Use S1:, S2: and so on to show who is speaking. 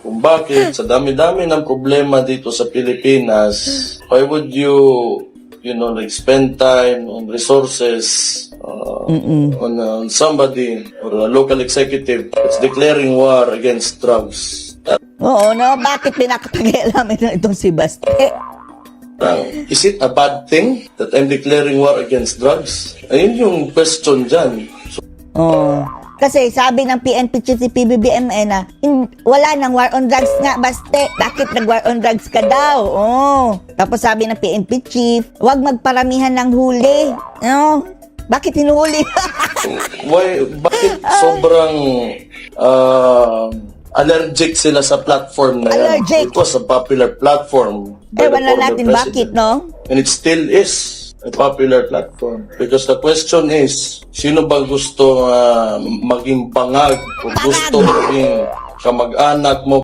S1: Kung bakit, sa dami-dami ng problema dito sa Pilipinas, why would you, like spend time on resources on somebody or a local executive that's declaring war against drugs?
S2: Oo, no? Bakit pinakatagilamin itong si Baste?
S1: Is it a bad thing that I'm declaring war against drugs? Ayun yung question dyan.
S2: Oh. Kasi sabi ng PNP chief si PBBM na wala nang war on drugs nga, Baste. Bakit nag-war on drugs ka daw? Oh. Tapos sabi ng PNP chief, huwag magparamihan ng huli. No? Bakit hinuhuli?
S1: Bakit sobrang allergic sila sa platform na yan?
S2: Allergic?
S1: It was a popular platform by the
S2: Wala
S1: former
S2: natin
S1: president.
S2: bakit, no?
S1: And it still is a popular platform. Because the question is, sino ba gusto maging pangag o gusto maging kamag-anak mo